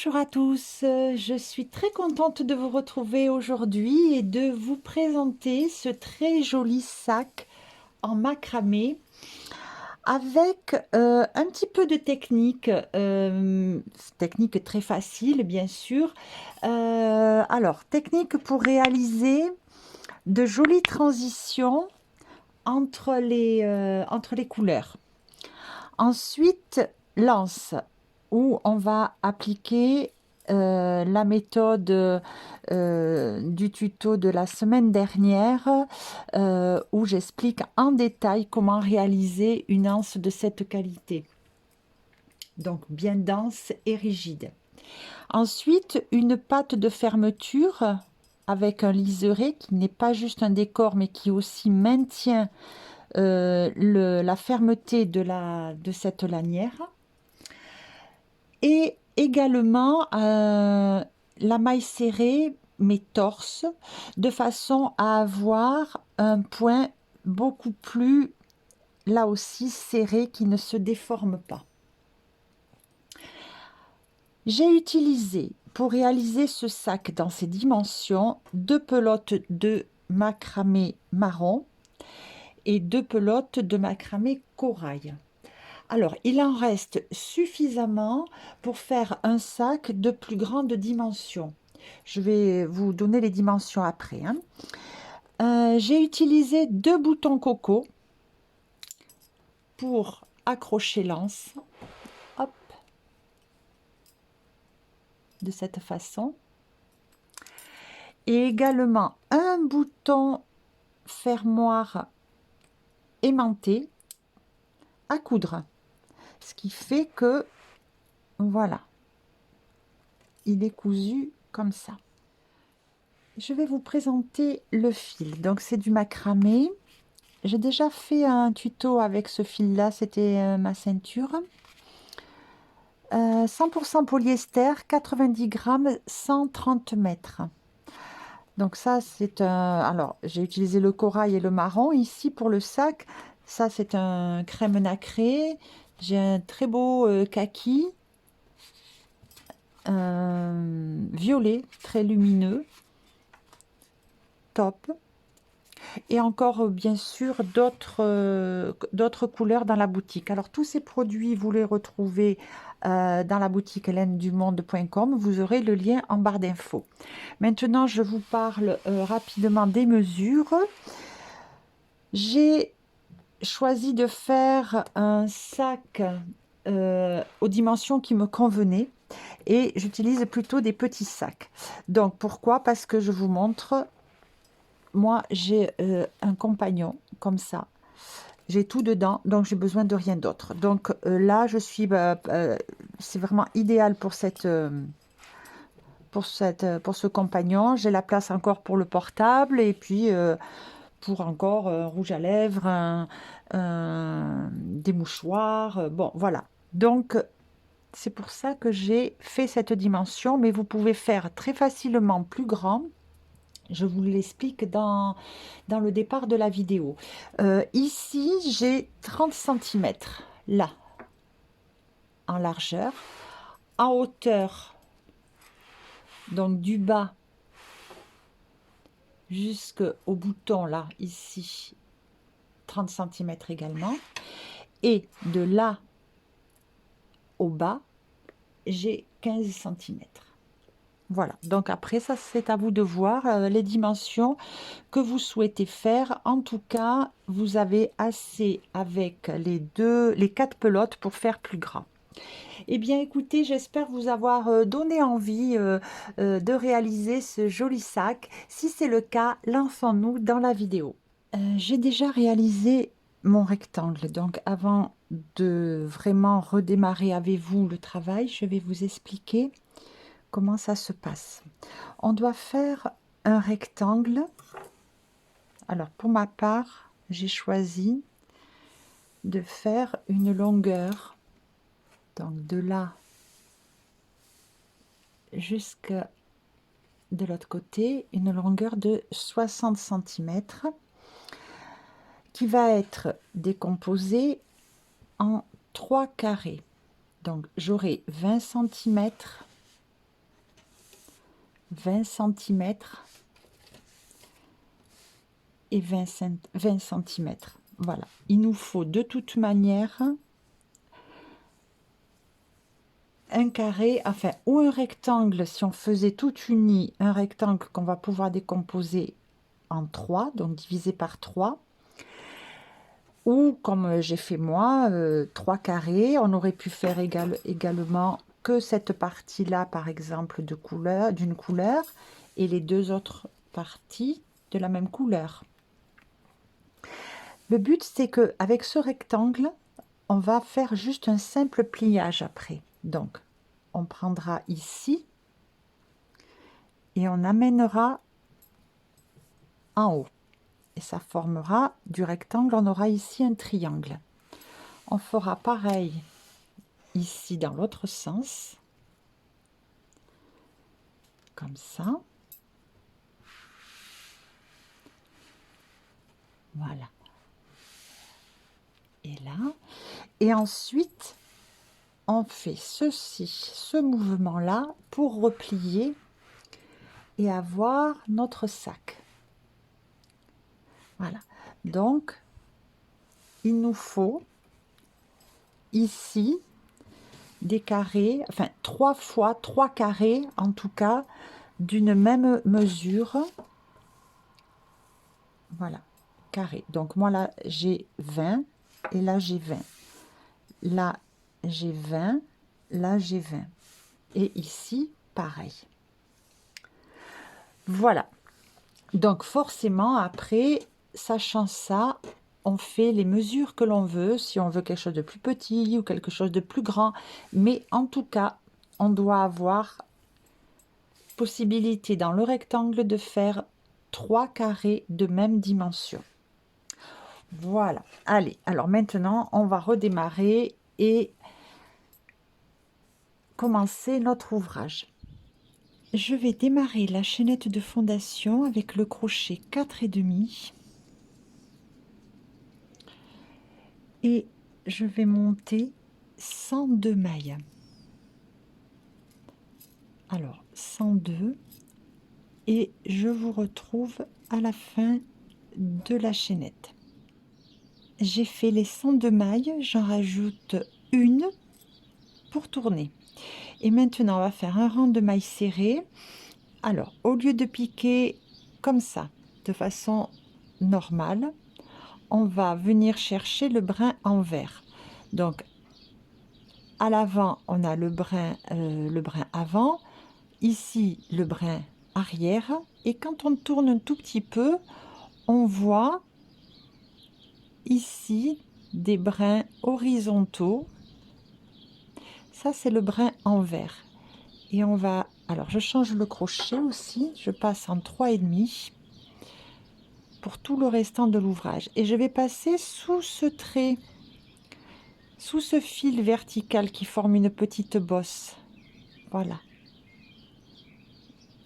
Bonjour à tous, je suis très contente de vous retrouver aujourd'hui et de vous présenter ce très joli sac en macramé avec un petit peu de technique, technique très facile bien sûr. Alors, technique pour réaliser de jolies transitions entre les couleurs. Ensuite, lance, où on va appliquer la méthode du tuto de la semaine dernière, où j'explique en détail comment réaliser une anse de cette qualité. Donc, bien dense et rigide. Ensuite, une patte de fermeture avec un liseré qui n'est pas juste un décor, mais qui aussi maintient la fermeté de cette lanière. Et également la maille serrée, mais torse, de façon à avoir un point beaucoup plus, là aussi, serré, qui ne se déforme pas. J'ai utilisé, pour réaliser ce sac dans ces dimensions, 2 pelotes de macramé marron et 2 pelotes de macramé corail. Alors, il en reste suffisamment pour faire un sac de plus grande dimension. Je vais vous donner les dimensions après, hein. J'ai utilisé 2 boutons coco pour accrocher l'anse. Hop, de cette façon. Et également un bouton fermoir aimanté à coudre. Ce qui fait que, voilà, il est cousu comme ça. Je vais vous présenter le fil. Donc, c'est du macramé. J'ai déjà fait un tuto avec ce fil-là, c'était ma ceinture. 100% polyester, 90 grammes, 130 mètres. Donc ça, c'est un... Alors, j'ai utilisé le corail et le marron ici pour le sac. Ça, c'est un crème nacré. J'ai un très beau kaki. Violet, très lumineux. Top. Et encore bien sûr d'autres couleurs dans la boutique. Alors tous ces produits, vous les retrouvez dans la boutique helenedumonde.com. Vous aurez le lien en barre d'infos. Maintenant, je vous parle rapidement des mesures. J'ai choisi de faire un sac aux dimensions qui me convenaient et j'utilise plutôt des petits sacs. Donc pourquoi? Parce que je vous montre. Moi, j'ai un compagnon comme ça. J'ai tout dedans, donc j'ai besoin de rien d'autre. Donc là, je suis, c'est vraiment idéal pour pour ce compagnon. J'ai la place encore pour le portable et puis pour encore rouge à lèvres, des mouchoirs. Bon, voilà. Donc c'est pour ça que j'ai fait cette dimension, mais vous pouvez faire très facilement plus grand. Je vous l'explique dans le départ de la vidéo. Ici, j'ai 30 cm là, en largeur, en hauteur, donc du bas jusqu'au bouton là, ici, 30 cm également. Et de là au bas, j'ai 15 cm. Voilà, donc après ça c'est à vous de voir les dimensions que vous souhaitez faire. En tout cas, vous avez assez avec les 4 pelotes pour faire plus grand. Eh bien écoutez, j'espère vous avoir donné envie de réaliser ce joli sac. Si c'est le cas, lançons-nous dans la vidéo. J'ai déjà réalisé mon rectangle, donc avant de vraiment redémarrer avec vous le travail, je vais vous expliquer comment ça se passe. On doit faire un rectangle. Alors pour ma part, j'ai choisi de faire une longueur, donc de là jusqu'à de l'autre côté, une longueur de 60 cm qui va être décomposée en 3 carrés. Donc j'aurai 20 cm 20 centimètres et 20 centimètres. Voilà, il nous faut de toute manière un carré, enfin, ou un rectangle, si on faisait tout uni, un rectangle qu'on va pouvoir décomposer en 3, donc divisé par 3, ou comme j'ai fait moi, 3 carrés. On aurait pu faire également que cette partie-là, par exemple, d'une couleur, et les deux autres parties de la même couleur. Le but, c'est que avec ce rectangle, on va faire juste un simple pliage après. Donc, on prendra ici et on amènera en haut. Et ça formera du rectangle, on aura ici un triangle. On fera pareil ici dans l'autre sens. Comme ça. Voilà. Et là. Et ensuite, on fait ceci, ce mouvement-là, pour replier et avoir notre sac. Voilà. Donc, il nous faut ici des carrés, enfin 3 fois 3 carrés en tout cas, d'une même mesure. Voilà, carré. Donc moi là j'ai 20 et là j'ai 20. Là j'ai 20, là j'ai 20. Et ici pareil. Voilà. Donc forcément après, sachant ça, on fait les mesures que l'on veut, si on veut quelque chose de plus petit ou quelque chose de plus grand. Mais en tout cas, on doit avoir possibilité dans le rectangle de faire 3 carrés de même dimension. Voilà. Allez, alors maintenant, on va redémarrer et commencer notre ouvrage. Je vais démarrer la chaînette de fondation avec le crochet 4,5 et je vais monter 102 mailles. Alors 102 et je vous retrouve à la fin de la chaînette. J'ai fait les 102 mailles, j'en rajoute une pour tourner. Et maintenant on va faire un rang de mailles serrées. Alors au lieu de piquer comme ça de façon normale, on va venir chercher le brin en vert. Donc à l'avant on a le brin avant, ici le brin arrière, et quand on tourne un tout petit peu, on voit ici des brins horizontaux. Ça c'est le brin en vert. Et on va, alors je change le crochet aussi, je passe en 3,5 pour tout le restant de l'ouvrage, et je vais passer sous ce trait, sous ce fil vertical qui forme une petite bosse. Voilà.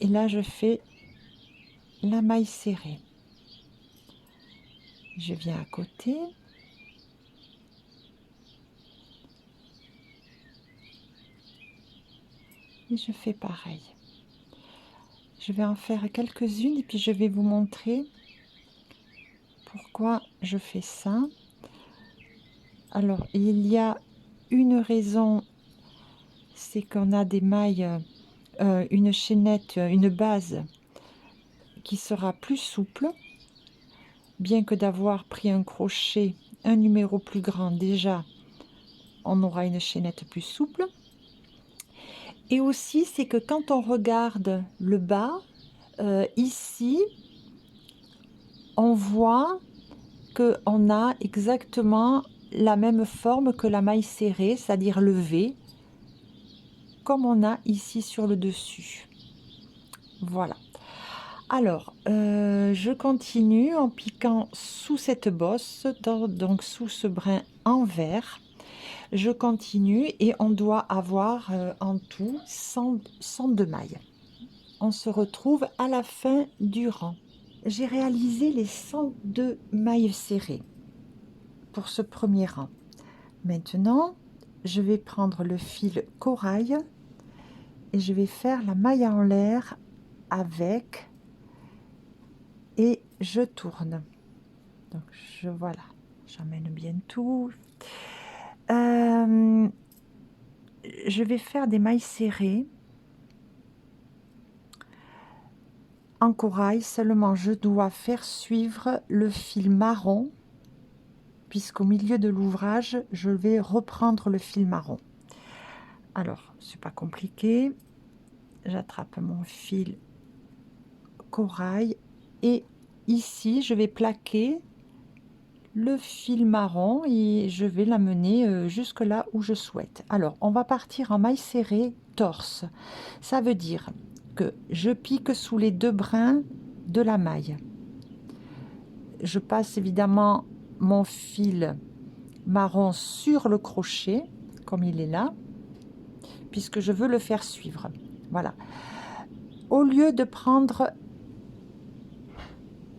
Et là je fais la maille serrée. Je viens à côté. Et je fais pareil. Je vais en faire quelques-unes et puis je vais vous montrer pourquoi je fais ça. Alors, il y a une raison, c'est qu'on a des mailles, une chaînette, une base qui sera plus souple, bien que d'avoir pris un crochet, un numéro plus grand, déjà, on aura une chaînette plus souple. Et aussi, c'est que quand on regarde le bas, ici, on voit qu'on a exactement la même forme que la maille serrée, c'est-à-dire le V, comme on a ici sur le dessus. Voilà. Alors, je continue en piquant sous cette bosse, donc sous ce brin en vert. Je continue et on doit avoir en tout 102 mailles. On se retrouve à la fin du rang. J'ai réalisé les 102 mailles serrées pour ce premier rang. Maintenant, je vais prendre le fil corail et je vais faire la maille en l'air avec et je tourne. Donc voilà, j'emmène bien tout. Je vais faire des mailles serrées en corail, seulement je dois faire suivre le fil marron, puisqu'au milieu de l'ouvrage je vais reprendre le fil marron. Alors c'est pas compliqué, j'attrape mon fil corail et ici je vais plaquer le fil marron et je vais l'amener jusque là où je souhaite. Alors on va partir en maille serrée torse, ça veut dire que je pique sous les 2 brins de la maille, je passe évidemment mon fil marron sur le crochet comme il est là, puisque je veux le faire suivre. Voilà, au lieu de prendre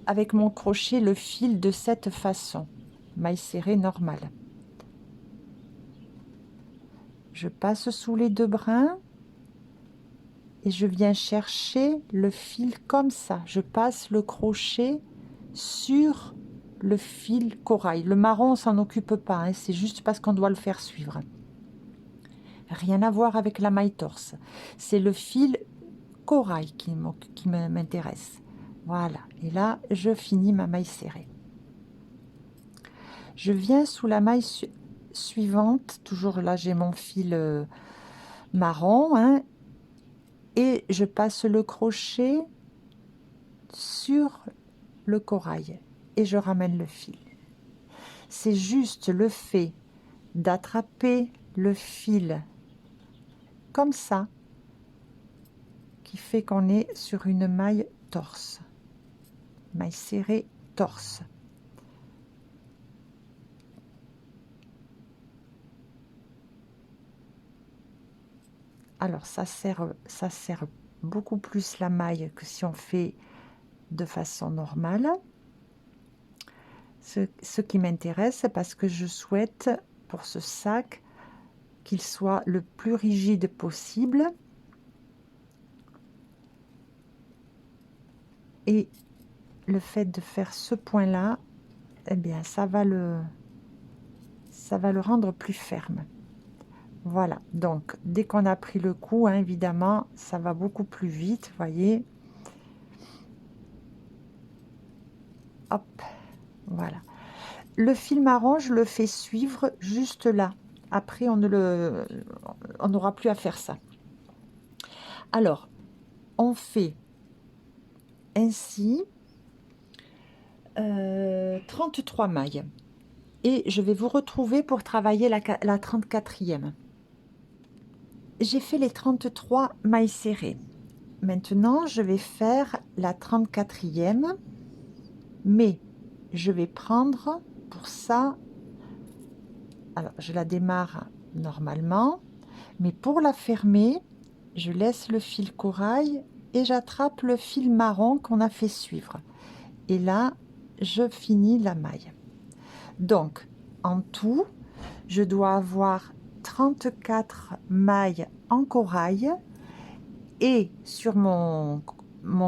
avec mon crochet le fil de cette façon, maille serrée normale, je passe sous les 2 brins et je viens chercher le fil comme ça, je passe le crochet sur le fil corail. Le marron on s'en occupe pas, hein, c'est juste parce qu'on doit le faire suivre, rien à voir avec la maille torse, c'est le fil corail qui m'intéresse. Voilà, et là je finis ma maille serrée. Je viens sous la maille suivante, toujours là j'ai mon fil marron, hein, et je passe le crochet sur le corail et je ramène le fil. C'est juste le fait d'attraper le fil comme ça qui fait qu'on est sur une maille torse, maille serrée torse. Alors ça sert beaucoup plus la maille que si on fait de façon normale. Ce qui m'intéresse, parce que je souhaite pour ce sac qu'il soit le plus rigide possible, et le fait de faire ce point là, eh bien ça va le rendre plus ferme. Voilà, donc dès qu'on a pris le coup, hein, évidemment ça va beaucoup plus vite, voyez. Hop, voilà. Le fil marron, je le fais suivre juste là. Après, on n'aura plus à faire ça. Alors, on fait ainsi 33 mailles. Et je vais vous retrouver pour travailler la 34e. J'ai fait les 33 mailles serrées. Maintenant, je vais faire la 34e, mais je vais prendre pour ça, alors je la démarre normalement, mais pour la fermer, je laisse le fil corail et j'attrape le fil marron qu'on a fait suivre. Et là, je finis la maille. Donc, en tout, je dois avoir 34 mailles en corail et sur mon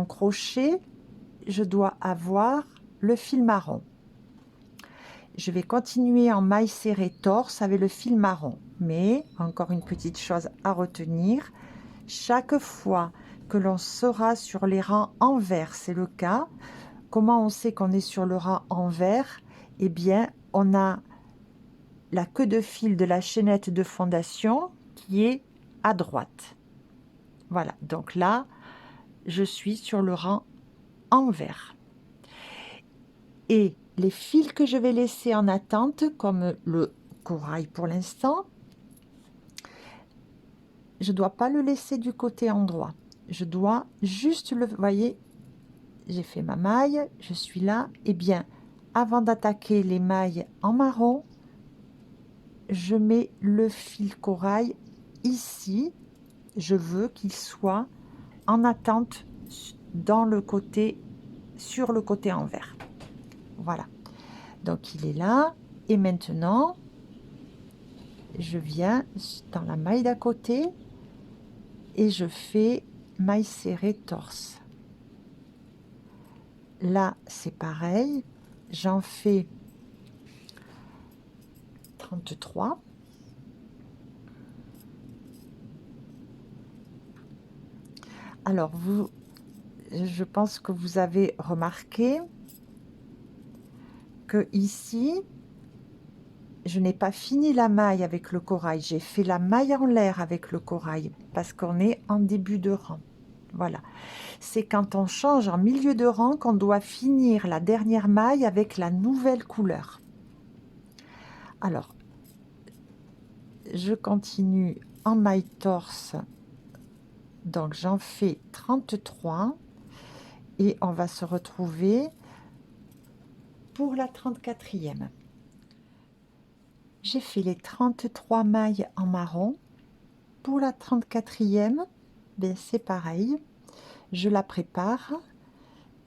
crochet, je dois avoir le fil marron. Je vais continuer en maille serrée torse avec le fil marron. Mais, encore une petite chose à retenir, chaque fois que l'on sera sur les rangs envers, c'est le cas. Comment on sait qu'on est sur le rang envers? Eh bien, on a la queue de fil de la chaînette de fondation qui est à droite. Voilà, donc là, je suis sur le rang envers. Et les fils que je vais laisser en attente, comme le corail pour l'instant, je ne dois pas le laisser du côté endroit. Je dois juste le... voyez, j'ai fait ma maille, je suis là. Eh bien, avant d'attaquer les mailles en marron, je mets le fil corail ici. Je veux qu'il soit en attente dans le côté, sur le côté envers. Voilà, donc il est là. Et maintenant, je viens dans la maille d'à côté et je fais maille serrée torse. Là, c'est pareil. J'en fais 33. Alors, je pense que vous avez remarqué que ici, je n'ai pas fini la maille avec le corail. J'ai fait la maille en l'air avec le corail parce qu'on est en début de rang. Voilà. C'est quand on change en milieu de rang qu'on doit finir la dernière maille avec la nouvelle couleur. Alors, je continue en maille torse. Donc, j'en fais 33 et on va se retrouver pour la 34e. J'ai fait les 33 mailles en marron. Pour la 34e, ben c'est pareil. Je la prépare.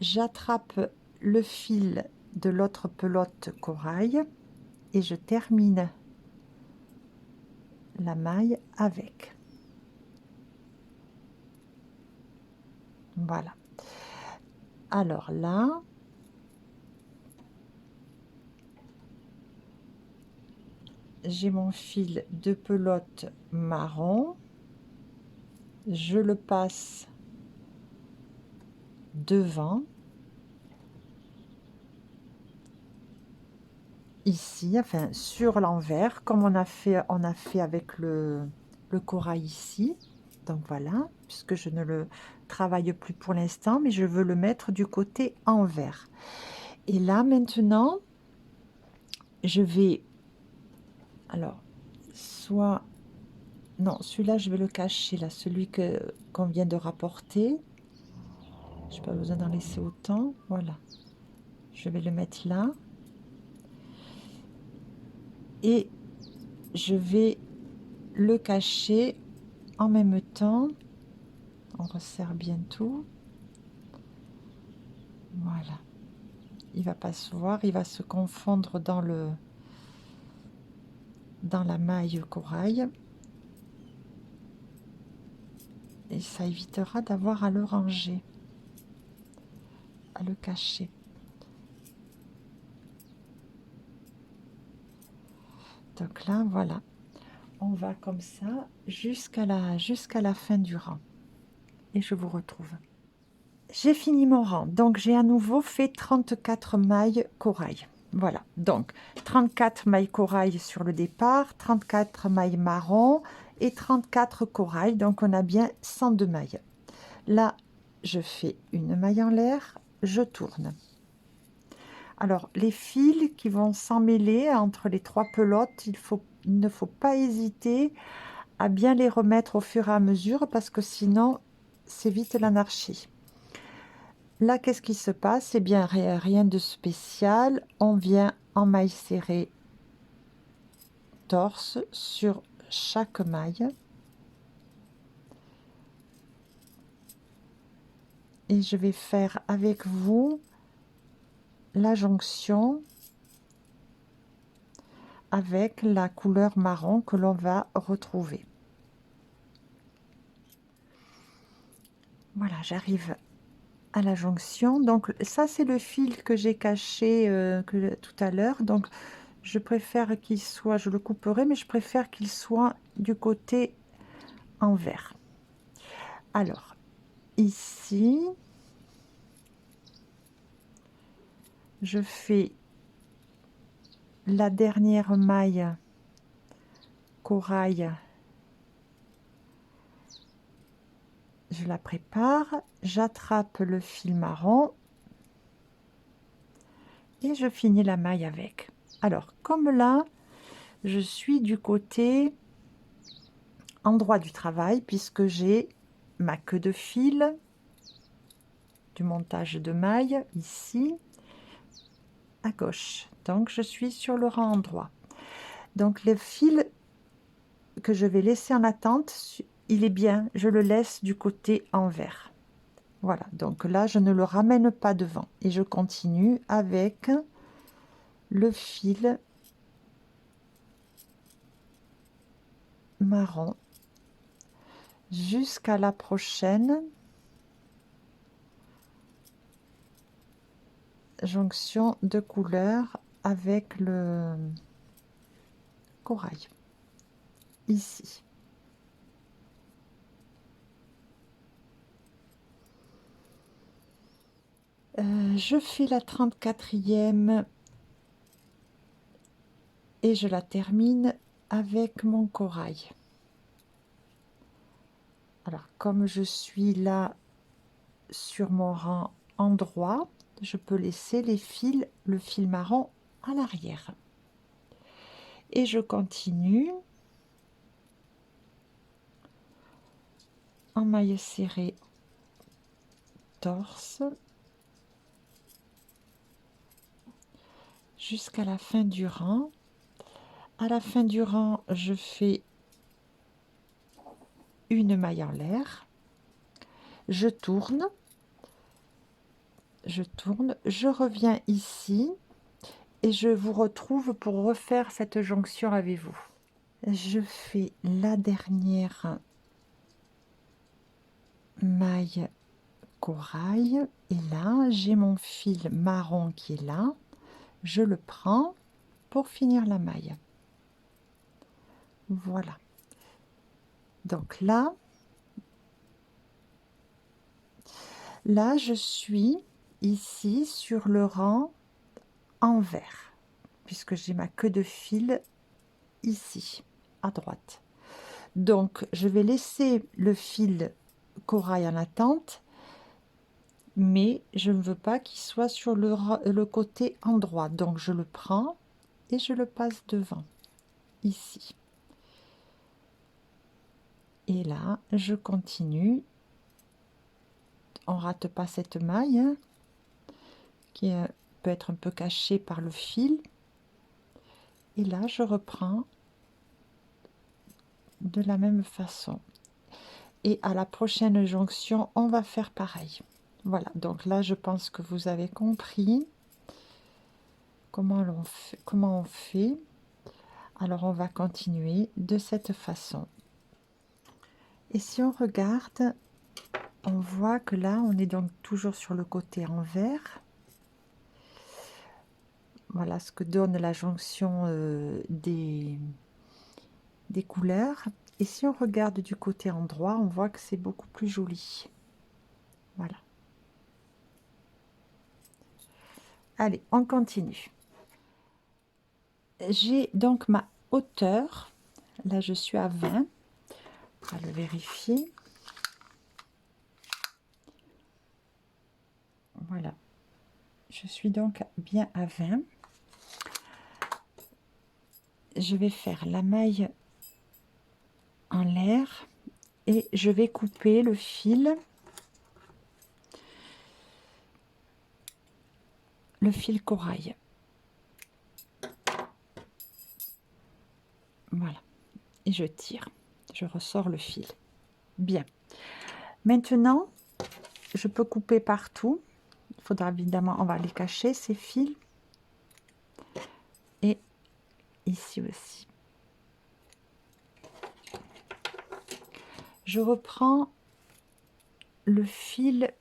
J'attrape le fil de l'autre pelote corail et je termine la maille avec. Voilà. Alors là, j'ai mon fil de pelote marron. Je le passe devant. Ici, enfin sur l'envers, comme on a fait avec le corail ici. Donc voilà, puisque je ne le travaille plus pour l'instant, mais je veux le mettre du côté envers. Et là maintenant, je vais, alors, soit, non, celui-là je vais le cacher là, celui qu'on vient de rapporter. Je n'ai pas besoin d'en laisser autant, voilà. Je vais le mettre là. Et je vais le cacher en même temps. On resserre bien tout. Voilà. Il va pas se voir, il va se confondre dans la maille corail. Et ça évitera d'avoir à le ranger, à le cacher. Donc là, voilà. On va comme ça jusqu'à la fin du rang. Et je vous retrouve. J'ai fini mon rang, donc j'ai à nouveau fait 34 mailles corail. Voilà, donc 34 mailles corail sur le départ, 34 mailles marron et 34 corail, donc on a bien 102 mailles. Là, je fais une maille en l'air, je tourne. Alors, les fils qui vont s'emmêler entre les trois pelotes, il ne faut pas hésiter à bien les remettre au fur et à mesure parce que sinon, c'est vite l'anarchie. Là, qu'est-ce qui se passe? Eh bien, rien de spécial. On vient en maille serrée torse sur chaque maille. Et je vais faire avec vous la jonction avec la couleur marron que l'on va retrouver. Voilà, j'arrive à la jonction. Donc ça, c'est le fil que j'ai caché tout à l'heure. Donc je préfère qu'il soit, je le couperai, mais je préfère qu'il soit du côté envers. Alors, ici, je fais la dernière maille corail. Je la prépare, j'attrape le fil marron et je finis la maille avec. Alors, comme là, je suis du côté endroit du travail puisque j'ai ma queue de fil du montage de mailles ici à gauche. Donc, je suis sur le rang endroit. Donc, le fil que je vais laisser en attente, il est bien, je le laisse du côté envers. Voilà, donc là, je ne le ramène pas devant. Et je continue avec le fil marron jusqu'à la prochaine. jonction de couleurs avec le corail ici. Je fais la 34e et je la termine avec mon corail. Alors comme je suis là sur mon rang en droit, je peux laisser le fil marron à l'arrière. Et je continue en maille serrée torse jusqu'à la fin du rang. À la fin du rang, je fais une maille en l'air, je tourne, je reviens ici et je vous retrouve pour refaire cette jonction avec vous. Je fais la dernière maille corail et là j'ai mon fil marron qui est là, je le prends pour finir la maille. Voilà, donc là je suis ici sur le rang en vert puisque j'ai ma queue de fil ici à droite. Donc je vais laisser le fil corail en attente, mais je ne veux pas qu'il soit sur le côté endroit, donc je le prends et je le passe devant ici. Et là je continue, on rate pas cette maille hein, qui peut être un peu cachée par le fil, et là je reprends de la même façon et à la prochaine jonction on va faire pareil. Voilà, donc là je pense que vous avez compris comment on fait. Alors on va continuer de cette façon. Et si on regarde, on voit que là on est donc toujours sur le côté envers. Voilà ce que donne la jonction des couleurs. Et si on regarde du côté endroit, on voit que c'est beaucoup plus joli. Voilà. Allez, on continue. J'ai donc ma hauteur. Là, je suis à 20. On va le vérifier. Voilà. Je suis donc bien à 20. Je vais faire la maille en l'air et je vais couper le fil corail. Voilà, et je tire, je ressors le fil. Bien, maintenant je peux couper partout. Il faudra évidemment, on va les cacher ces fils, et ici aussi. Je reprends le fil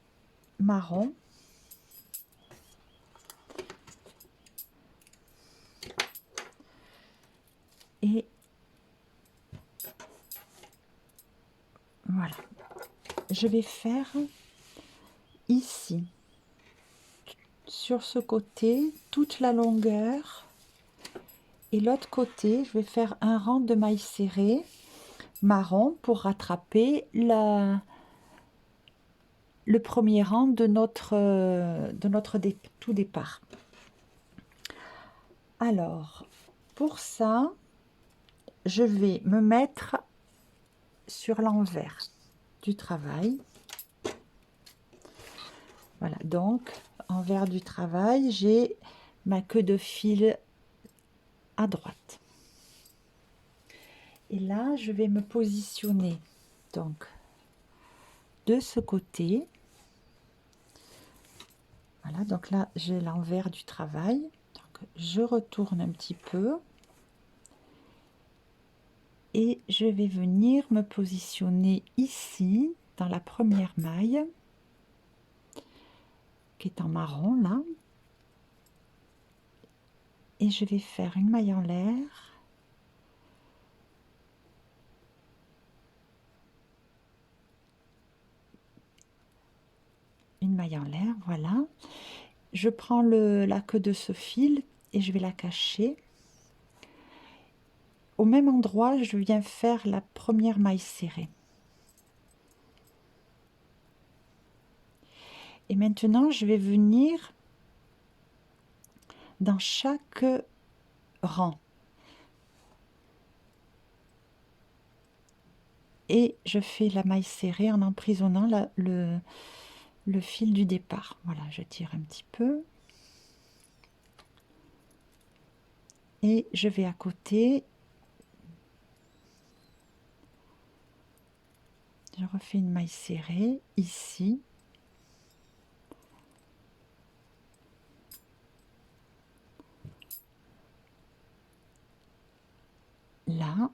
marron et voilà, je vais faire ici sur ce côté toute la longueur, et l'autre côté je vais faire un rang de mailles serrées marron pour rattraper le premier rang de notre tout départ. Alors pour ça je vais me mettre sur l'envers du travail. Voilà, donc envers du travail, j'ai ma queue de fil à droite. Et là, je vais me positionner donc de ce côté. Voilà, donc là, j'ai l'envers du travail. Donc, je retourne un petit peu. Et je vais venir me positionner ici, dans la première maille, qui est en marron là. et je vais faire une maille en l'air, une maille en l'air, voilà. Je prends la queue de ce fil et je vais la cacher. Au même endroit, je viens faire la première maille serrée. Et maintenant, je vais venir dans chaque rang. Et je fais la maille serrée en emprisonnant le fil du départ. Voilà, je tire un petit peu. Et je vais à côté. Je refais une maille serrée ici. Là.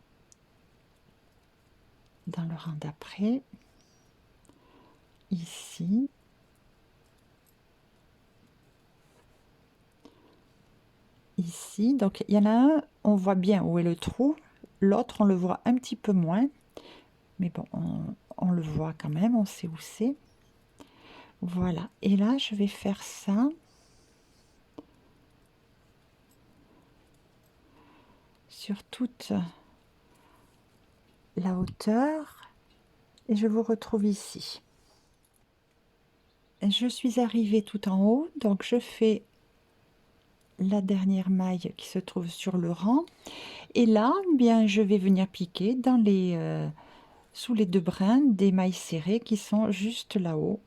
Dans le rang d'après. Ici. Ici. Donc il y en a un, on voit bien où est le trou. L'autre, on le voit un petit peu moins. Mais bon, on le voit quand même, on sait où c'est. Voilà. Et là, je vais faire ça. Sur toute la hauteur. Et je vous retrouve ici. Je suis arrivée tout en haut, donc je fais la dernière maille qui se trouve sur le rang. Et là, bien, je vais venir piquer dans sous les deux brins des mailles serrées qui sont juste là-haut.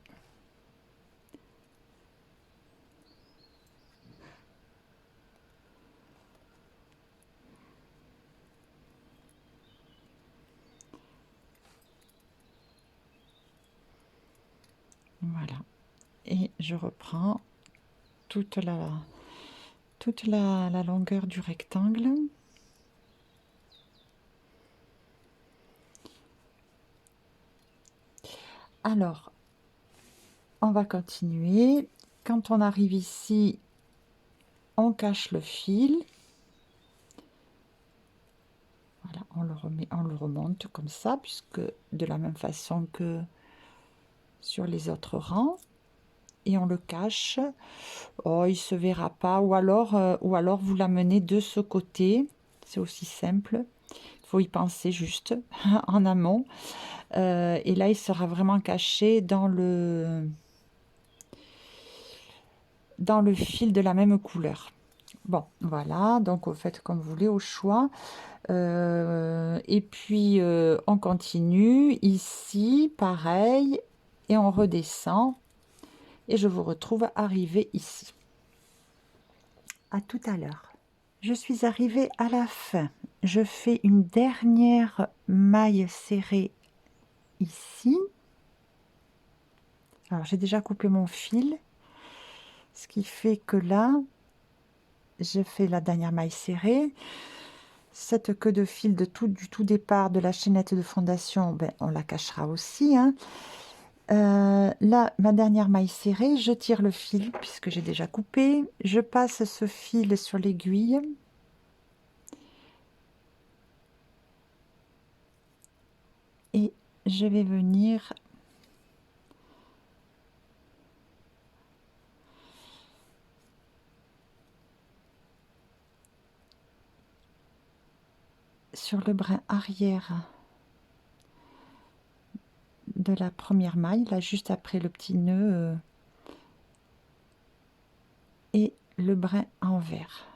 Voilà. Et je reprends toute la longueur du rectangle. Alors, on va continuer. Quand on arrive ici, on cache le fil. Voilà, on le remonte comme ça, puisque de la même façon que sur les autres rangs. Et on le cache. Oh, il se verra pas. Ou alors vous l'amenez de ce côté. C'est aussi simple. Il faut y penser juste en amont. Et là, il sera vraiment caché dans le fil de la même couleur. Bon, voilà, donc vous faites comme vous voulez, au choix. Et puis, on continue. Ici, pareil. Et on redescend. Et je vous retrouve arrivé ici. À tout à l'heure. Je suis arrivée à la fin. Je fais une dernière maille serrée ici. Alors, j'ai déjà coupé mon fil. Ce qui fait que là, je fais la dernière maille serrée. Cette queue de fil du tout départ de la chaînette de fondation, ben, on la cachera aussi. Hein. Là, ma dernière maille serrée, je tire le fil puisque j'ai déjà coupé. Je passe ce fil sur l'aiguille. Et je vais venir sur le brin arrière de la première maille, là juste après le petit nœud et le brin envers.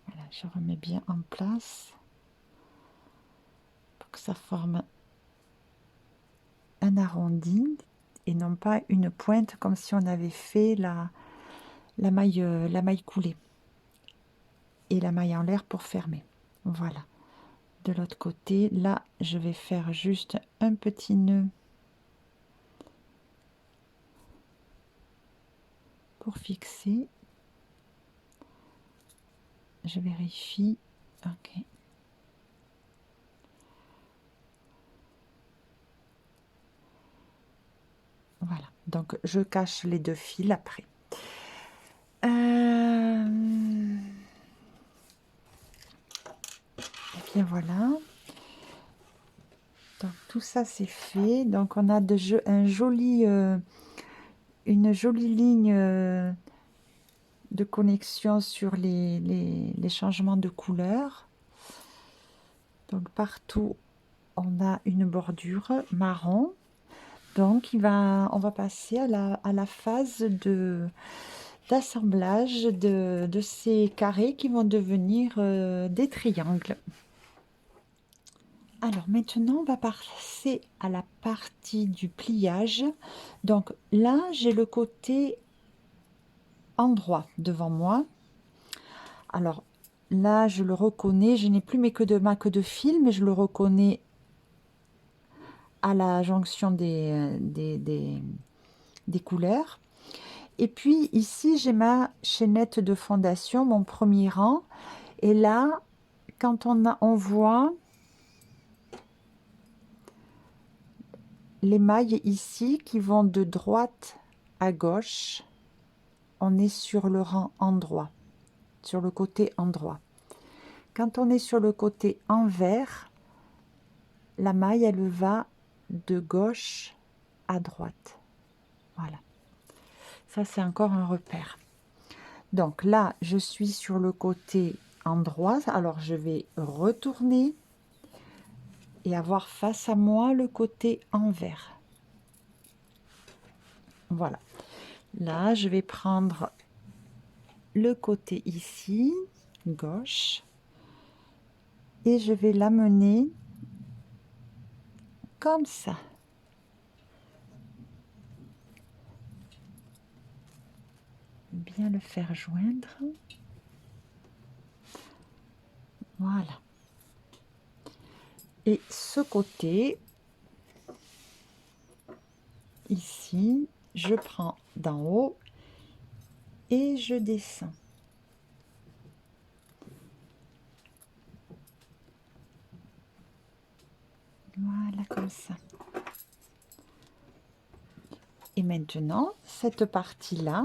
Voilà, je remets bien en place pour que ça forme un arrondi et non pas une pointe comme si on avait fait la maille coulée et la maille en l'air pour fermer. Voilà. De l'autre côté, là, je vais faire juste un petit nœud pour fixer. Je vérifie. Ok. Donc je cache les 2 fils après. Et bien voilà. Donc tout ça c'est fait. Donc on a une jolie ligne de connexion sur les changements de couleur. Donc partout on a une bordure marron. Donc on va passer à la phase d'assemblage de ces carrés qui vont devenir des triangles. Alors maintenant, on va passer à la partie du pliage. Donc là, j'ai le côté endroit devant moi. Alors là, je le reconnais. Je n'ai plus mes queues de fil, mais je le reconnais à la jonction des couleurs. Et puis ici, j'ai ma chaînette de fondation, mon premier rang. Et là, quand on voit les mailles ici qui vont de droite à gauche, on est sur le rang endroit, sur le côté endroit. Quand on est sur le côté envers, la maille, elle va de gauche à droite. Voilà. Ça, c'est encore un repère. Donc là, je suis sur le côté endroit. Alors, je vais retourner et avoir face à moi le côté envers. Voilà. Là, je vais prendre le côté ici, gauche, et je vais l'amener comme ça. Bien le faire joindre. Voilà. Et ce côté, ici, je prends d'en haut et je descends. Voilà, comme ça. Et maintenant, cette partie-là,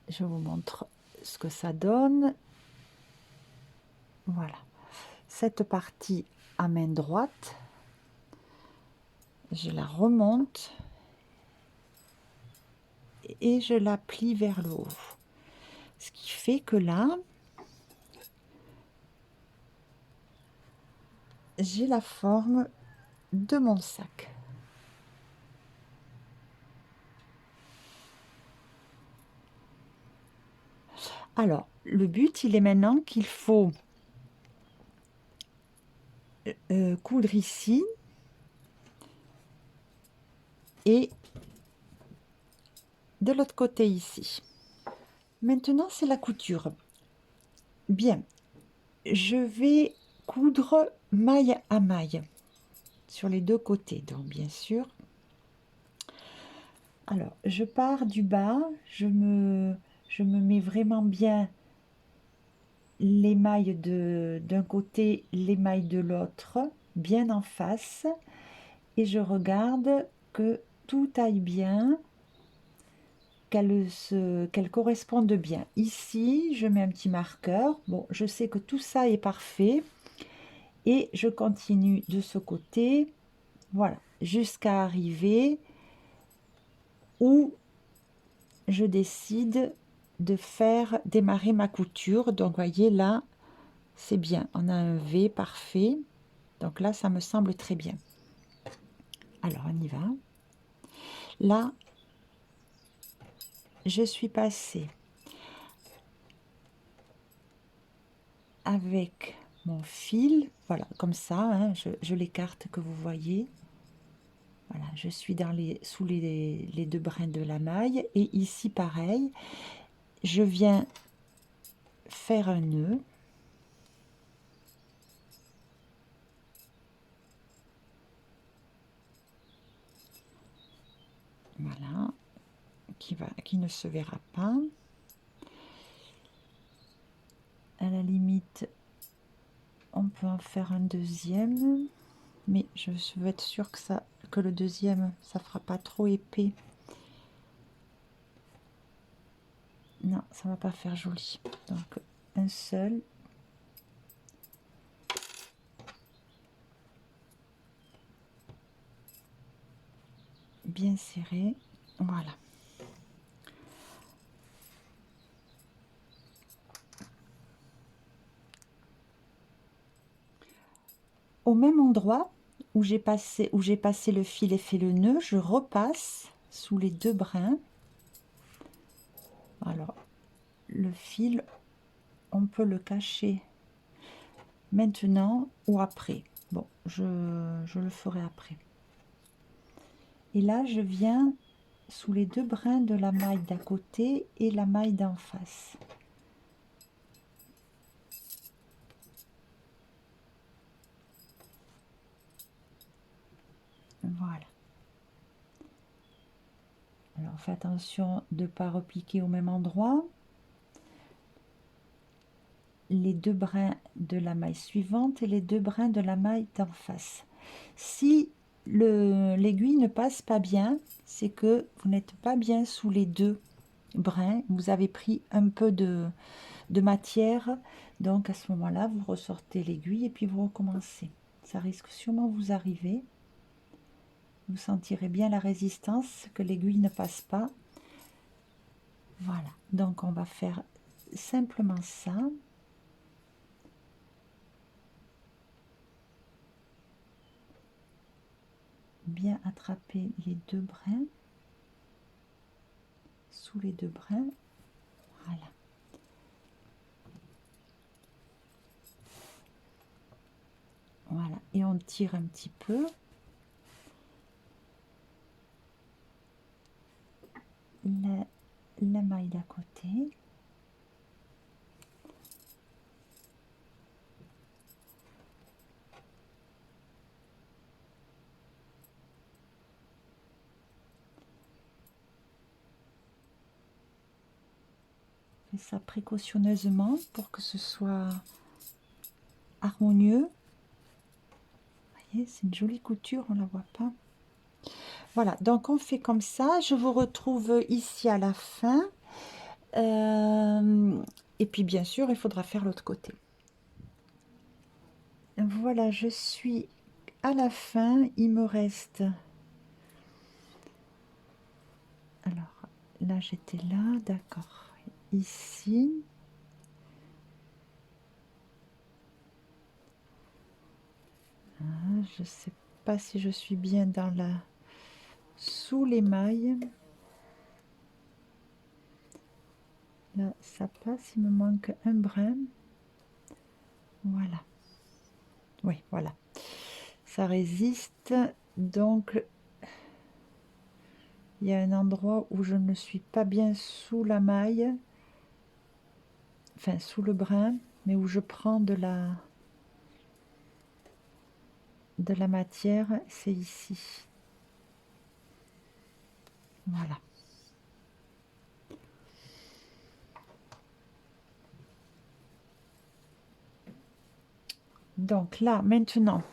je vous montre ce que ça donne. Voilà. Cette partie à main droite, je la remonte et je la plie vers le haut. Ce qui fait que là, j'ai la forme de mon sac. Alors, le but, il est maintenant qu'il faut coudre ici et de l'autre côté ici. Maintenant, c'est la couture. Bien, je vais coudre maille à maille sur les 2 côtés. Donc, bien sûr, alors, je pars du bas, je me mets vraiment bien les mailles d'un côté, les mailles de l'autre, bien en face, et je regarde que tout aille bien, qu'elle corresponde bien. Ici, je mets un petit marqueur. Bon, je sais que tout ça est parfait, et je continue de ce côté, voilà, jusqu'à arriver où je décide de faire démarrer ma couture. Donc voyez là, c'est bien, on a un V parfait, donc là ça me semble très bien. Alors on y va. Là je suis passée avec mon fil, voilà, comme ça, hein, je l'écarte que vous voyez. Voilà, je suis sous les 2 brins de la maille, et ici pareil, je viens faire un nœud. Voilà, qui ne se verra pas. À la limite, on peut en faire un deuxième, mais je veux être sûre que le deuxième, ça fera pas trop épais. Non, ça va pas faire joli. Donc, un seul. Bien serré. Voilà. Au même endroit où j'ai passé le fil et fait le nœud, je repasse sous les deux brins. Alors, le fil, on peut le cacher maintenant ou après. Bon, je le ferai après. Et là, je viens sous les deux brins de la maille d'à côté et la maille d'en face. Voilà. Alors, fais attention de ne pas repiquer au même endroit. Les deux brins de la maille suivante et les deux brins de la maille d'en face. Si l'aiguille ne passe pas bien, c'est que vous n'êtes pas bien sous les deux brins. Vous avez pris un peu de matière. Donc, à ce moment-là, vous ressortez l'aiguille et puis vous recommencez. Ça risque sûrement vous arriver. Vous sentirez bien la résistance, que l'aiguille ne passe pas. Voilà, donc on va faire simplement ça. Bien attraper les deux brins, sous les deux brins. Voilà. Voilà, et on tire un petit peu. La maille d'à côté. Fais ça précautionneusement pour que ce soit harmonieux. Vous voyez, c'est une jolie couture, on ne la voit pas. Voilà, donc on fait comme ça. Je vous retrouve ici à la fin. Et puis bien sûr, il faudra faire l'autre côté. Voilà, je suis à la fin. Il me reste... Alors, là, j'étais là, d'accord. Ici. Ah, je sais pas si je suis bien dans la... Sous les mailles. Là, ça passe, il me manque un brin. Voilà. Oui, voilà. Ça résiste. Donc, il y a un endroit où je ne suis pas bien sous la maille. Enfin, sous le brin, mais où je prends de la matière, c'est ici. Voilà. Donc là, maintenant,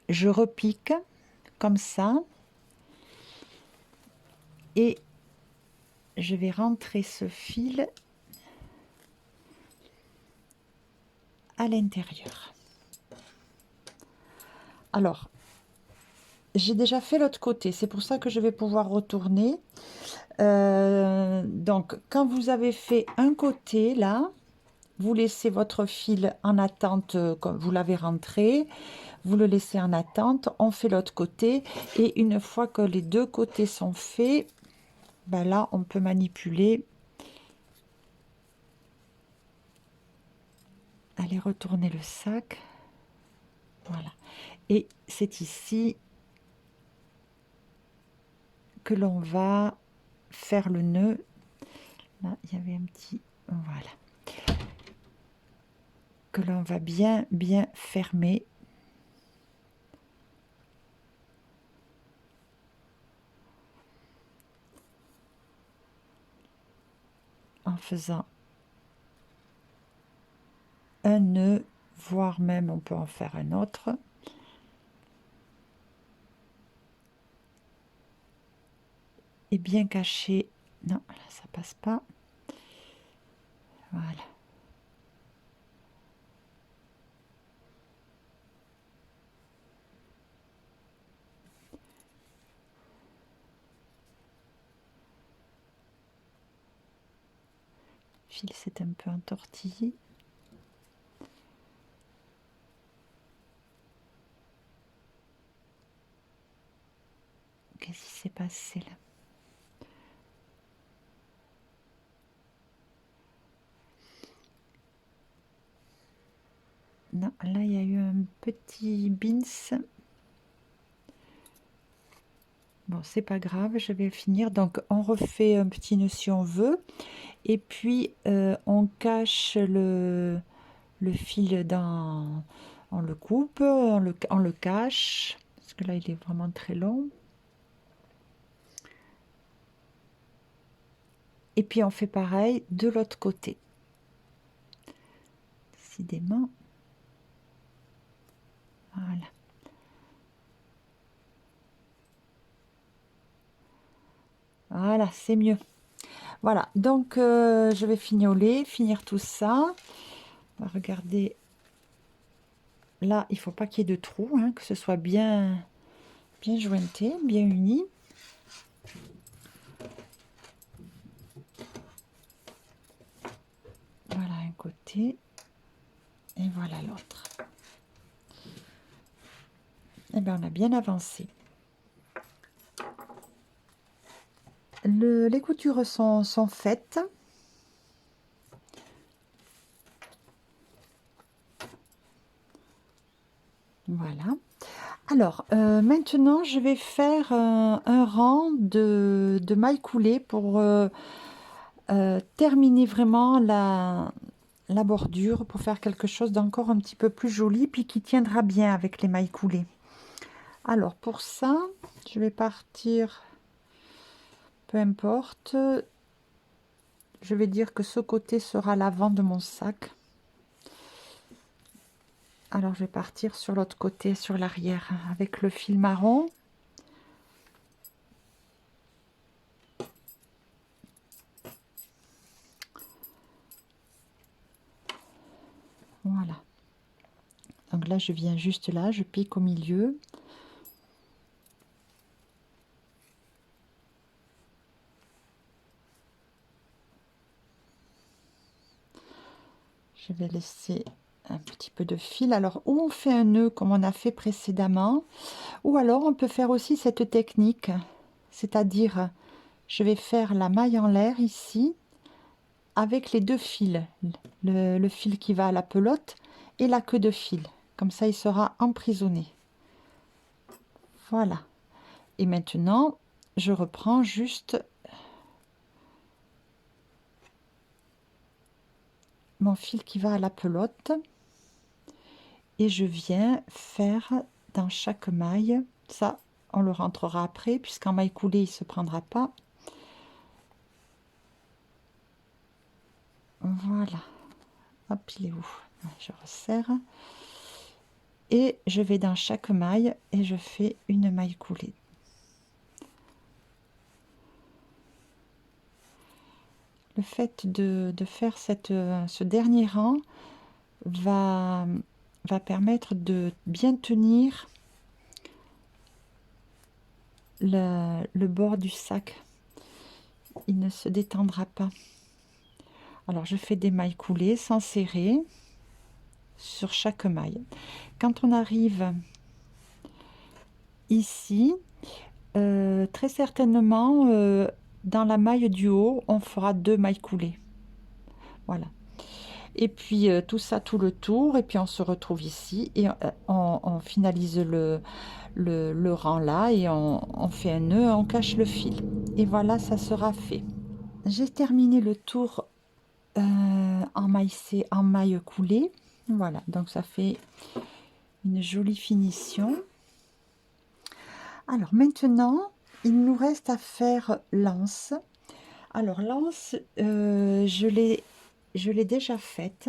je repique comme ça. Et je vais rentrer ce fil à l'intérieur. Alors, j'ai déjà fait l'autre côté, c'est pour ça que je vais pouvoir retourner. Donc, quand vous avez fait un côté, là, vous laissez votre fil en attente, comme vous l'avez rentré, vous le laissez en attente, on fait l'autre côté, et une fois que les deux côtés sont faits, ben là, on peut manipuler. Allez retourner le sac. Voilà. Et c'est ici que l'on va faire le nœud. Là, il y avait un petit... Voilà. Que l'on va bien fermer. En faisant un nœud, voire même on peut en faire un autre. est bien caché. Non, là ça passe pas. Voilà. Le fil s'est un peu entortillé. Qu'est-ce qui s'est passé là? Non, là il y a eu un petit bins. Bon, c'est pas grave, je vais finir. Donc on refait un petit nœud si on veut. Et puis on cache le fil dans... On le coupe, on le cache. Parce que là il est vraiment très long. Et puis on fait pareil de l'autre côté. Décidément. Voilà. Voilà, c'est mieux. Voilà, donc je vais fignoler, finir tout ça. On va regarder. Là, il faut pas qu'il y ait de trous, hein, que ce soit bien, bien jointé, bien uni. Voilà un côté et voilà l'autre. Et bien, on a bien avancé. Les coutures sont faites. Voilà. Alors, maintenant, je vais faire un rang de mailles coulées pour terminer vraiment la bordure, pour faire quelque chose d'encore un petit peu plus joli, puis qui tiendra bien avec les mailles coulées. Alors, pour ça, je vais partir, peu importe, je vais dire que ce côté sera l'avant de mon sac. Alors, je vais partir sur l'autre côté, sur l'arrière, avec le fil marron. Voilà. Donc là, je viens juste là, je pique au milieu. Je vais laisser un petit peu de fil. Alors, ou on fait un nœud comme on a fait précédemment, ou alors on peut faire aussi cette technique, c'est-à-dire je vais faire la maille en l'air ici avec les deux fils, le fil qui va à la pelote et la queue de fil. Comme ça, il sera emprisonné. Voilà. Et maintenant, je reprends juste mon fil qui va à la pelote et je viens faire dans chaque maille. Ça, on le rentrera après, puisqu'en maille coulée, il ne se prendra pas. Voilà. Hop, il est où? Je resserre. Et je vais dans chaque maille et je fais une maille coulée. Le fait de faire ce dernier rang va permettre de bien tenir le bord du sac. Il ne se détendra pas. Alors je fais des mailles coulées sans serrer sur chaque maille. Quand on arrive ici, très certainement dans la maille du haut, on fera 2 mailles coulées. Voilà. Et puis tout ça, tout le tour, et puis on se retrouve ici et on finalise le rang là et on fait un nœud, on cache le fil. Et voilà, ça sera fait. J'ai terminé le tour en maille coulée. Voilà, donc ça fait une jolie finition. Alors maintenant, il nous reste à faire l'anse. Alors l'anse, je l'ai déjà faite.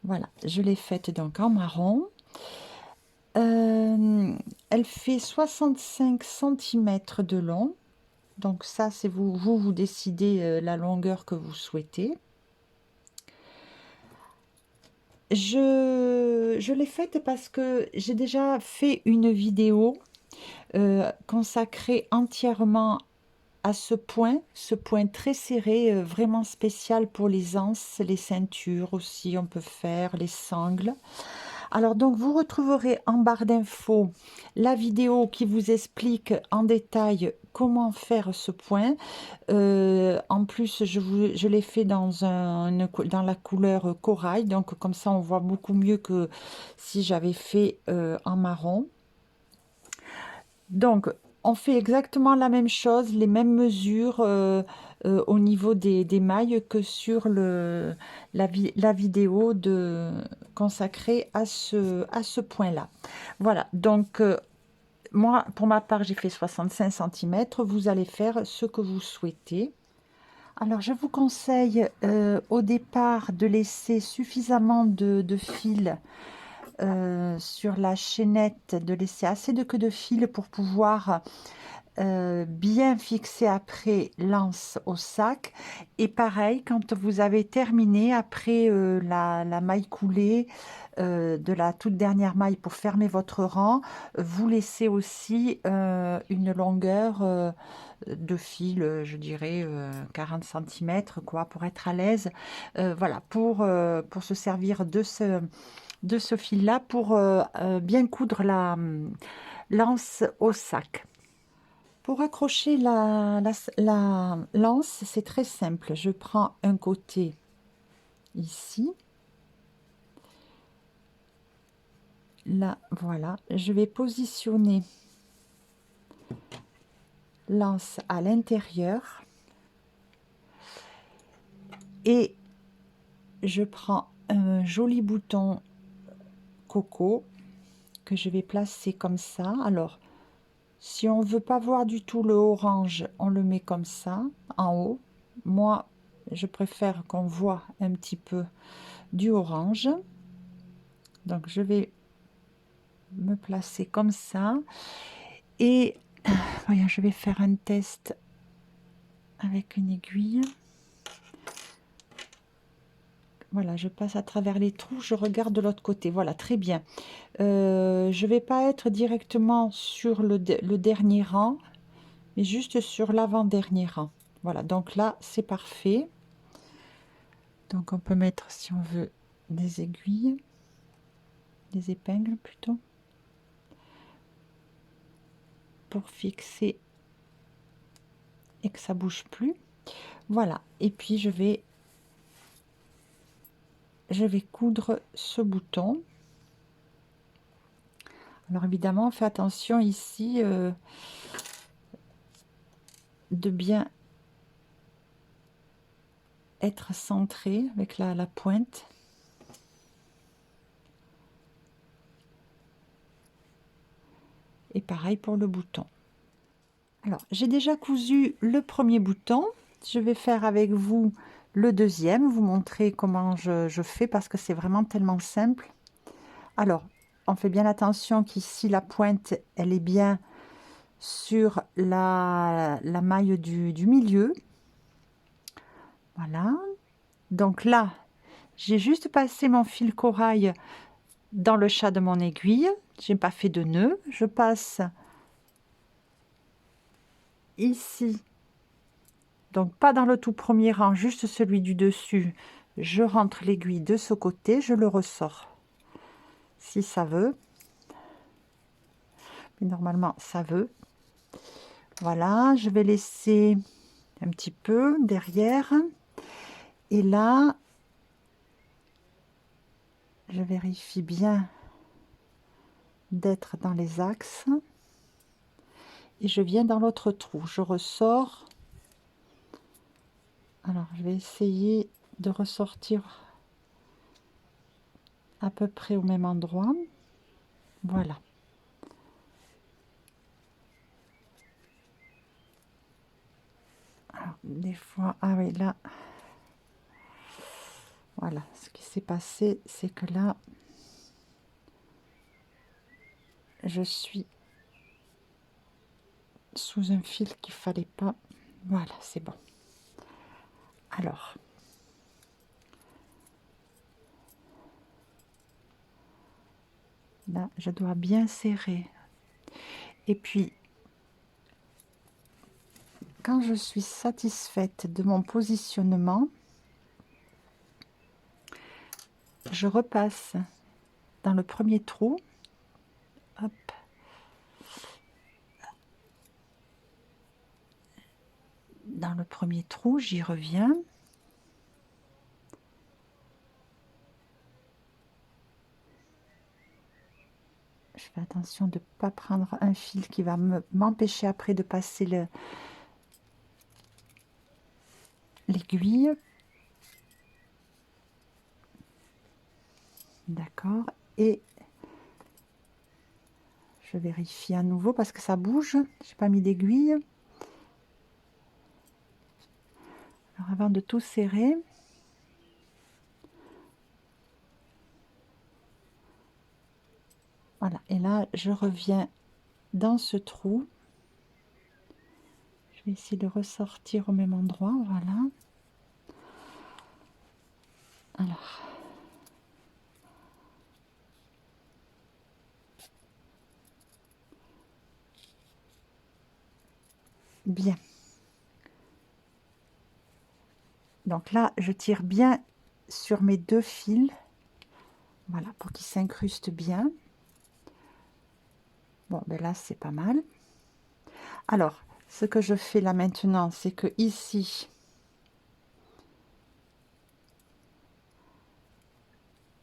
Voilà, je l'ai faite donc en marron. Elle fait 65 centimètres de long. Donc ça, c'est vous décidez la longueur que vous souhaitez. Je l'ai faite parce que j'ai déjà fait une vidéo consacrée entièrement à ce point très serré, vraiment spécial pour les anses, les ceintures aussi, on peut faire les sangles. Alors donc vous retrouverez en barre d'infos la vidéo qui vous explique en détail comment faire ce point. En plus, je l'ai fait dans la couleur corail, donc comme ça on voit beaucoup mieux que si j'avais fait en marron. Donc, on fait exactement la même chose, les mêmes mesures au niveau des mailles que sur la vidéo consacrée à ce point-là. Voilà, donc moi, pour ma part, j'ai fait 65 centimètres. Vous allez faire ce que vous souhaitez. Alors, je vous conseille au départ de laisser suffisamment de fil sur la chaînette, de laisser assez de queue de fil pour pouvoir bien fixer après l'anse au sac. Et pareil, quand vous avez terminé, après la maille coulée, de la toute dernière maille pour fermer votre rang, vous laissez aussi une longueur de fil, je dirais 40 centimètres quoi, pour être à l'aise. Voilà, pour se servir de ce fil-là pour bien coudre l'anse au sac. Pour accrocher la lance, c'est très simple. Je prends un côté ici. Là, voilà. Je vais positionner l'anse à l'intérieur. Et je prends un joli bouton coco que je vais placer comme ça. Alors, si on ne veut pas voir du tout le orange, on le met comme ça, en haut. Moi, je préfère qu'on voit un petit peu du orange. Donc, je vais me placer comme ça. Et voyons, je vais faire un test avec une aiguille. Voilà, je passe à travers les trous, je regarde de l'autre côté. Voilà, très bien. Je ne vais pas être directement sur le dernier rang, mais juste sur l'avant-dernier rang. Voilà, donc là, c'est parfait. Donc on peut mettre, si on veut, des aiguilles, des épingles plutôt, pour fixer et que ça bouge plus. Voilà, et puis je vais coudre ce bouton. Alors évidemment, fais attention ici de bien être centré avec la pointe. Et pareil pour le bouton. Alors, j'ai déjà cousu le premier bouton. Je vais faire avec vous le deuxième, vous montrer comment je fais parce que c'est vraiment tellement simple. Alors, on fait bien attention qu'ici, la pointe, elle est bien sur la maille du milieu. Voilà. Donc là, j'ai juste passé mon fil corail dans le chat de mon aiguille. Je n'ai pas fait de nœud. Je passe ici, donc pas dans le tout premier rang, juste celui du dessus. Je rentre l'aiguille de ce côté, je le ressors si ça veut. Mais normalement, ça veut. Voilà, je vais laisser un petit peu derrière. Et là, je vérifie bien d'être dans les axes. Et je viens dans l'autre trou. Je ressors. Alors, je vais essayer de ressortir à peu près au même endroit. Voilà. Alors, des fois, ah oui, là, voilà, ce qui s'est passé, c'est que là, je suis sous un fil qu'il fallait pas. Voilà, c'est bon. Alors, là, je dois bien serrer. Et puis, quand je suis satisfaite de mon positionnement, je repasse dans le premier trou. Hop. Dans le premier trou, j'y reviens. Je fais attention de ne pas prendre un fil qui va m'empêcher après de passer l'aiguille. D'accord. Et je vérifie à nouveau parce que ça bouge. J'ai pas mis d'aiguille. Alors avant de tout serrer, voilà. Et là, je reviens dans ce trou. Je vais essayer de ressortir au même endroit. Voilà. Alors. Bien. Donc là, je tire bien sur mes deux fils. Voilà, pour qu'ils s'incrustent bien. Bon, ben là, c'est pas mal. Alors, ce que je fais là maintenant, c'est que ici,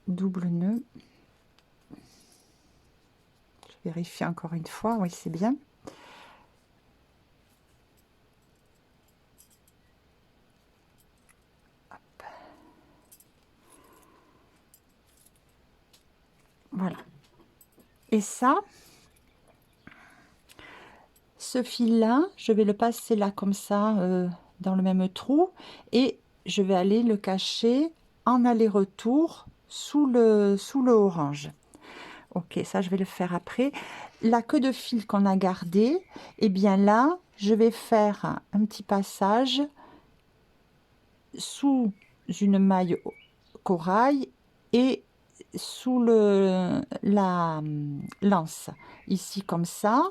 double nœud. Je vérifie encore une fois, oui, c'est bien. Hop. Voilà. Et ça, ce fil-là, je vais le passer là comme ça, dans le même trou, et je vais aller le cacher en aller-retour sous le orange. Ok, ça je vais le faire après. La queue de fil qu'on a gardée, et bien là, je vais faire un petit passage sous une maille corail et sous la lance. Ici comme ça.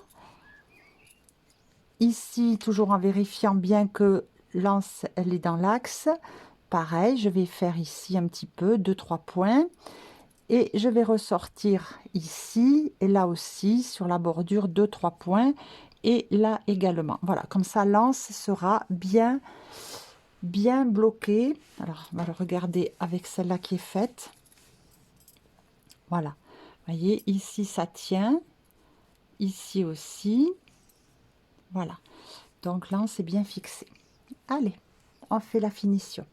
Ici, toujours en vérifiant bien que l'anse elle est dans l'axe. Pareil, je vais faire ici un petit peu, 2-3 points. Et je vais ressortir ici et là aussi sur la bordure 2-3 points. Et là également. Voilà, comme ça l'anse sera bien bloquée. Alors, on va le regarder avec celle-là qui est faite. Voilà, vous voyez, ici ça tient. Ici aussi. Voilà. Donc là, on s'est bien fixé. Allez, on fait la finition.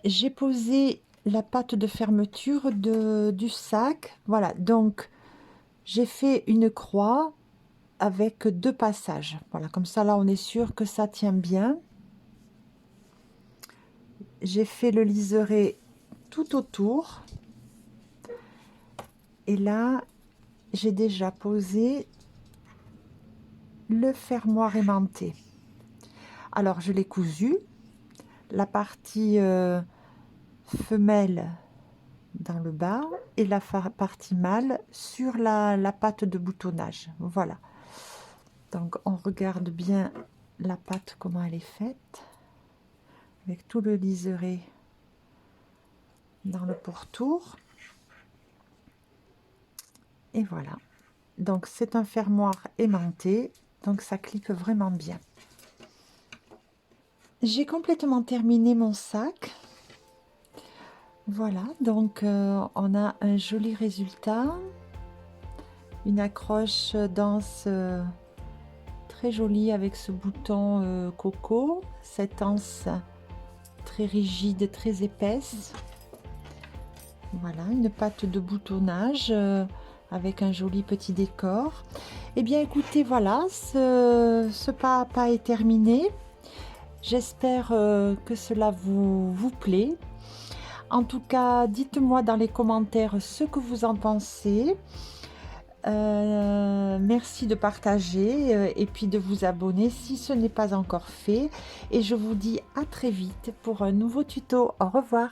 J'ai posé la patte de fermeture du sac. Voilà, donc j'ai fait une croix avec 2 passages. Voilà, comme ça, là, on est sûr que ça tient bien. J'ai fait le liseré tout autour. Et là, j'ai déjà posé le fermoir aimanté. Alors, je l'ai cousu. La partie femelle dans le bas et la partie mâle sur la patte de boutonnage. Voilà. Donc, on regarde bien la patte, comment elle est faite. Avec tout le liseré dans le pourtour. Et voilà. Donc, c'est un fermoir aimanté. Donc, ça clique vraiment bien. J'ai complètement terminé mon sac. Voilà, donc on a un joli résultat. Une accroche d'anse très jolie avec ce bouton coco. Cette anse très rigide, très épaisse. Voilà, une patte de boutonnage avec un joli petit décor. Eh bien, écoutez, voilà, ce pas à pas est terminé. J'espère que cela vous plaît. En tout cas, dites-moi dans les commentaires ce que vous en pensez. Merci de partager et puis de vous abonner si ce n'est pas encore fait. Et je vous dis à très vite pour un nouveau tuto. Au revoir.